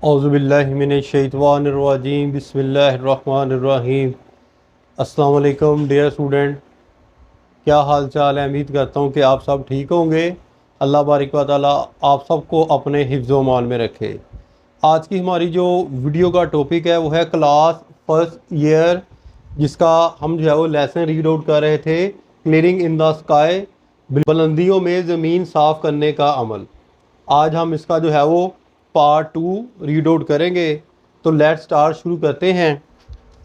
औज़ुबिल्लाहि मिनश्शैतानिर्रजीम बिस्मिल्लाहिर्रहमानिर्रहीम। अस्सलाम वालेकुम डियर स्टूडेंट, क्या हाल चाल है। उम्मीद करता हूँ कि आप सब ठीक होंगे। अल्लाह बारिक व तआला आप सबको अपने हिफ्ज़ मान में रखे। आज की हमारी जो वीडियो का टॉपिक है वो है क्लास फर्स्ट ईयर, जिसका हम जो है वो लेसन रीड आउट कर रहे थे, क्लियरिंग इन द स्काई, बुलंदियों में ज़मीन साफ़ करने का अमल। आज हम इसका जो है वो पार्ट 2 रीड आउट करेंगे। तो लेट्स स्टार्ट, शुरू करते हैं।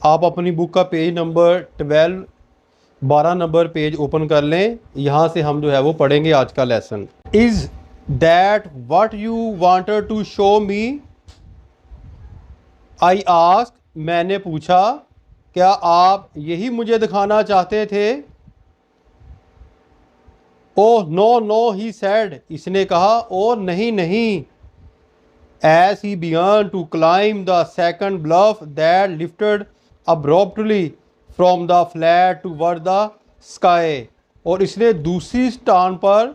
आप अपनी बुक का page number 12 number page open कर लें। यहाँ से हम जो है वो पढ़ेंगे आज का lesson. Is that what you wanted to show me? I ask, मैंने पूछा, क्या आप यही मुझे दिखाना चाहते थे? Oh no no, he said, इसने कहा, ओह नहीं नहीं। As he began to climb the second bluff that lifted abruptly from the flat toward the sky, और इसने दूसरी स्टान पर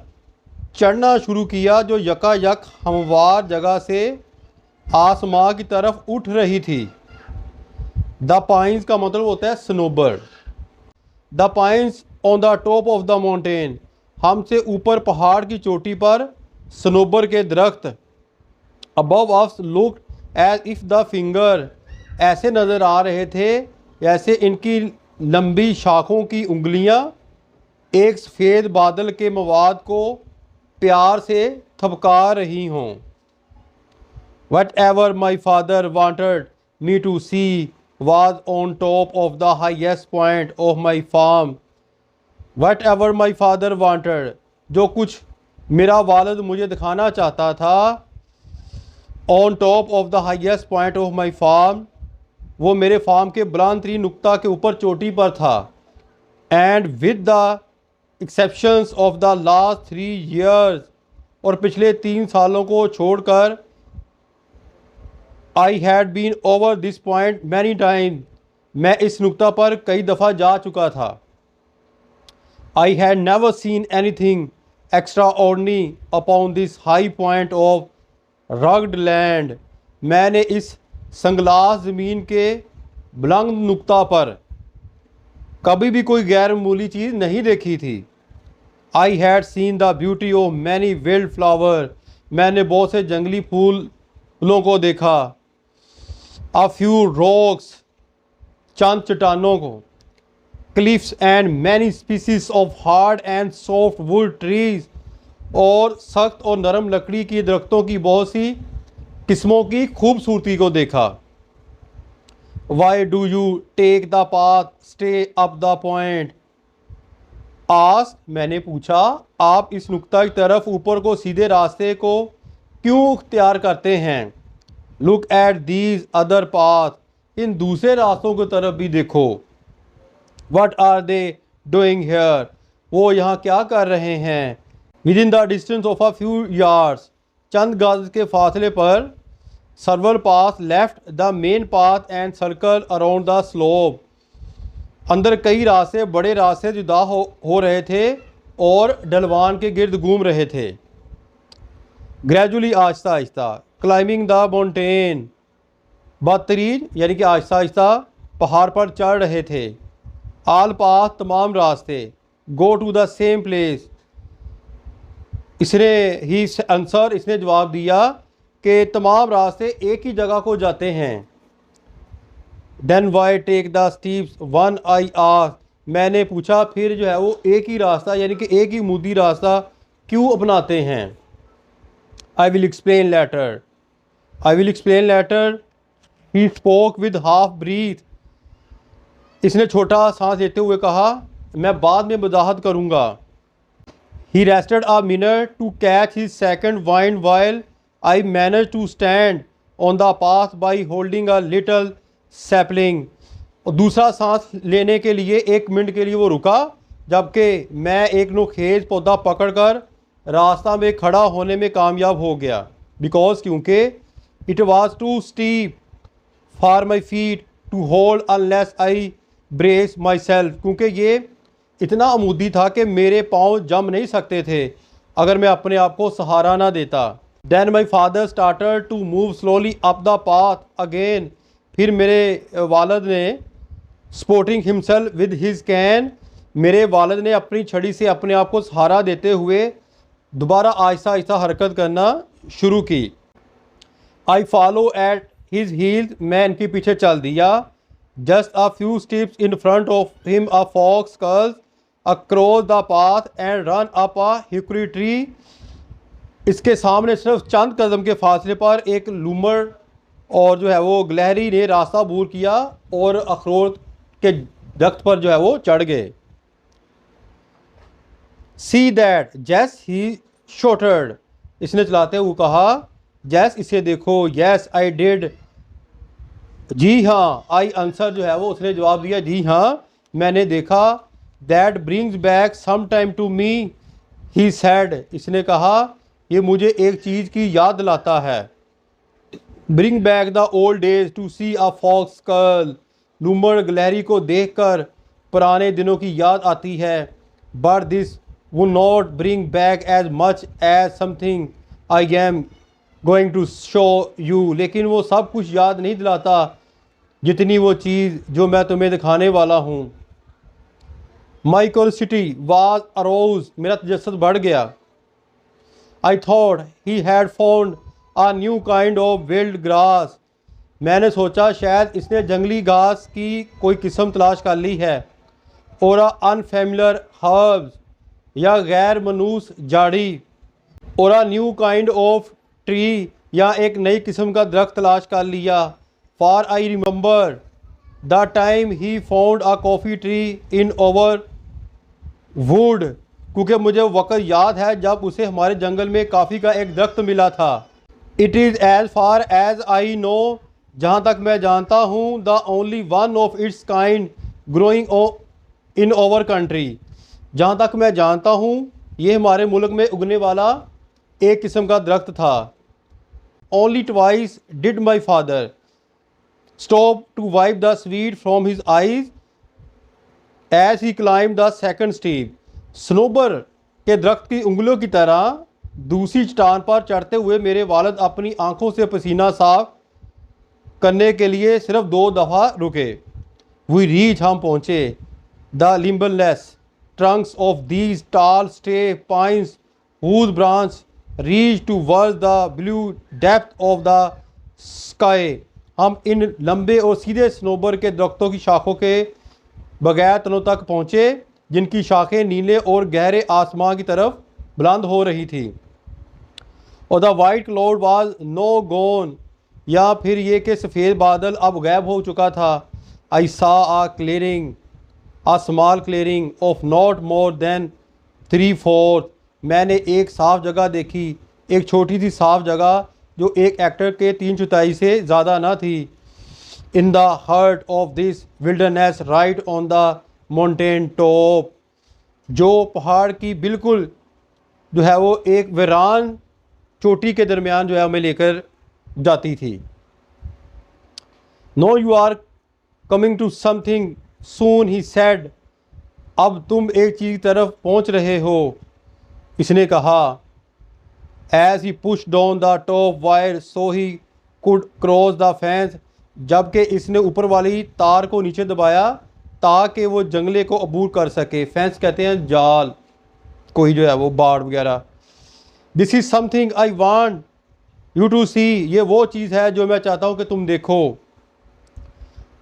चढ़ना शुरू किया जो यकायक हमवार जगह से आसमां की तरफ उठ रही थी। द पाइन्स का मतलब होता है snowbird. The pines on the top of the mountain, हमसे ऊपर पहाड़ की चोटी पर स्नोबर के दरख्त। Above us look as if the finger, ऐसे नज़र आ रहे थे जैसे इनकी लंबी शाखों की उंगलियां एक सफ़ेद बादल के मवाद को प्यार से थपका रही हों। Whatever my father wanted me to see was on top of the highest point of my farm. Whatever my father wanted, जो कुछ मेरा वालिद मुझे दिखाना चाहता था, on top of the highest point of my farm, वो मेरे फार्म के बुलंद तरीन नुक्ता के ऊपर चोटी पर था। And with the exceptions of the last 3 years, और पिछले 3 सालों को छोड़कर, I had been over this point many time, मैं इस नुक्ता पर कई दफ़ा जा चुका था। I had never seen anything extraordinary upon this high point of rugged land, मैंने इस संगलास ज़मीन के बुलंद नुक्ता पर कभी भी कोई गैर मामूली चीज़ नहीं देखी थी। I had seen the beauty of many wild flower, मैंने बहुत से जंगली फूलों को देखा। अ फ्यू रॉक्स, चंद चट्टानों को। Cliffs and many species of hard and soft wood trees, और सख्त और नरम लकड़ी की दरख्तों की बहुत सी किस्मों की खूबसूरती को देखा। Why do you take the path stay up the point? Ask, मैंने पूछा, आप इस नुक्ता की तरफ ऊपर को सीधे रास्ते को क्यों इख्तियार करते हैं? Look at these other path, इन दूसरे रास्तों की तरफ भी देखो। What are they doing here, वो यहाँ क्या कर रहे हैं? Within the distance of a few yards, चंद गज के फासले पर। Several path left the main path and circle around the slope, अंदर कई रास्ते, बड़े रास्ते जुदा हो रहे थे और ढलवान के गिर्द घूम रहे थे। Gradually, Aahista Aahista. Climbing the mountain, बदतरीज यानी कि आहिस्ता आहिस्ता पहाड़ पर चढ़ रहे थे। आल पाथ, तमाम रास्ते। Go to the same place, इसने जवाब दिया कि तमाम रास्ते एक ही जगह को जाते हैं। Then why take the steepest one? I ask, मैंने पूछा, फिर जो है वो एक ही रास्ता यानी कि एक ही मुद्दी रास्ता क्यों अपनाते हैं? I will explain later. I will explain later. He spoke with half breath, इसने छोटा सांस लेते हुए कहा, मैं बाद में वजाहत करूँगा। He rested a minute to catch his second wind while I managed to stand on the path by holding a little sapling. और दूसरा सांस लेने के लिए 1 मिनट के लिए वो रुका, जबकि मैं एक नुखेज पौधा पकड़कर रास्ता में खड़ा होने में कामयाब हो गया। बिकॉज, क्योंकि it was too steep for my feet to hold unless I brace myself, क्योंकि ये इतना अमूदी था कि मेरे पाँव जम नहीं सकते थे अगर मैं अपने आप को सहारा ना देता। Then my father started to move slowly up the path again. फिर मेरे वालिद ने supporting himself with his cane, मेरे वालिद ने अपनी छड़ी से अपने आप को सहारा देते हुए दोबारा आहिस्ता आहिस्ता हरकत करना शुरू की। I follow at his heels, मैं इनके पीछे चल दिया। Just a few steps in front of him a fox skulls across the path and run up a hickory tree. इसके सामने सिर्फ चंद कदम के फासले पर एक लूमड़ और जो है वो गिलहरी ने रास्ता अबूर किया और अखरोट के दरख्त पर जो है वो चढ़ गए। See that, Jess, he shouted. इसने चलाते हुए कहा, जैस इसे देखो। Yes, I did. जी हाँ, I answer जो है वो उसने जवाब दिया, जी हाँ मैंने देखा। That brings back some time to me, he said. इसने कहा, ये मुझे एक चीज़ की याद दिलाता है। Bring back the old days to see a fox skull. लूमड़ गिलहरी को देखकर पुराने दिनों की याद आती है। But this would not bring back as much as something I am going to show you. लेकिन वो सब कुछ याद नहीं दिलाता जितनी वो चीज़ जो मैं तुम्हें दिखाने वाला हूँ। My curiosity was aroused. मेरा तजस्सुस बढ़ गया। I thought he had found a new kind of wild grass. मैंने सोचा शायद इसने जंगली घास की कोई किस्म तलाश कर ली है। और unfamiliar herbs या गैर मनूस झाड़ी। और a new kind of tree या एक नई किस्म का दरख्त तलाश कर लिया। For I remember the time he found a coffee tree in our wood. क्योंकि मुझे वक़्त याद है जब उसे हमारे जंगल में काफ़ी का एक दरख्त मिला था। It is as far as I know, जहाँ तक मैं जानता हूँ, the only one of its kind growing in our country. जहाँ तक मैं जानता हूँ ये हमारे मुल्क में उगने वाला एक किस्म का दरख्त था। Only twice did my father stop to wipe the sweat from his eyes as he climbed the second step. Sanobar के दरख्त की उंगलियों की तरह दूसरी चट्टान पर चढ़ते हुए मेरे वालिद अपनी आंखों से पसीना साफ करने के लिए सिर्फ 2 दफ़ा रुके। We reach, हम पहुँचे। The limbless trunks of these tall stiff pines whose branches reach towards the blue depth of the sky. हम इन लंबे और सीधे सनोबर के दरख्तों की शाखों के बगैर तनों तक पहुँचे जिनकी शाखें नीले और गहरे आसमान की तरफ बुलंद हो रही थी। और the white cloud was no gone, या फिर ये कि सफ़ेद बादल अब गायब हो चुका था। I saw a clearing, a small clearing of not more than 3/4। मैंने एक साफ़ जगह देखी, एक छोटी सी साफ़ जगह जो एक एक्टर के 3/4 से ज़्यादा ना थी। In the heart of this wilderness right on the mountain top, जो पहाड़ की बिल्कुल जो है वो एक वीरान चोटी के दरमियान जो है हमें लेकर जाती थी। No you are coming to something soon, he said. अब तुम एक चीज़ की तरफ पहुंच रहे हो, इसने कहा। As he push down the top wire so he could cross the fence, जबकि इसने ऊपर वाली तार को नीचे दबाया ताकि वो जंगले को अबूर कर सके। फेंस कहते हैं जाल, कोई जो है वो बाड़ वगैरह। This is something I want you to see, ये वो चीज़ है जो मैं चाहता हूँ कि तुम देखो।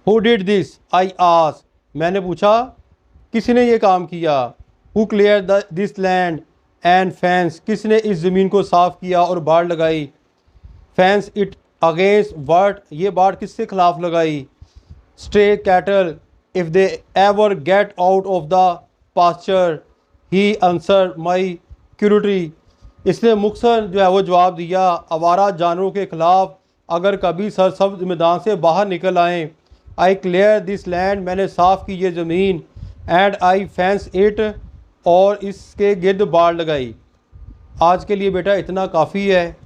Who did this, I asked, मैंने पूछा किसने ये काम किया। Who clear this land and fence, किसने इस ज़मीन को साफ़ किया और बाड़ लगाई। फेंस इट अगेंस्ट व्हाट, ये बाड़ किसके खिलाफ लगाई। Stray cattle if they ever get out of the pasture, he answer my curiosity. इसने मुख्तसर जो है वो जवाब दिया, आवारा जानवरों के ख़िलाफ़ अगर कभी सरसब्ज़ मैदान से बाहर निकल आएँ। आई क्लियर दिस लैंड, मैंने साफ़ की ये ज़मीन। एंड आई फेंस इट, और इसके गिर्द बाड़ लगाई। आज के लिए बेटा इतना काफ़ी है।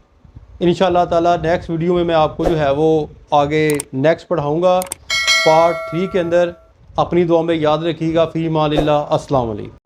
इंशाअल्लाह ताला नेक्स्ट वीडियो में मैं आपको जो है वो आगे नेक्स्ट पढ़ाऊँगा पार्ट 3 के अंदर। अपनी दुआ में याद रखिएगा। फ़ी मानिल्लाह। अस्सलाम वालेकुम।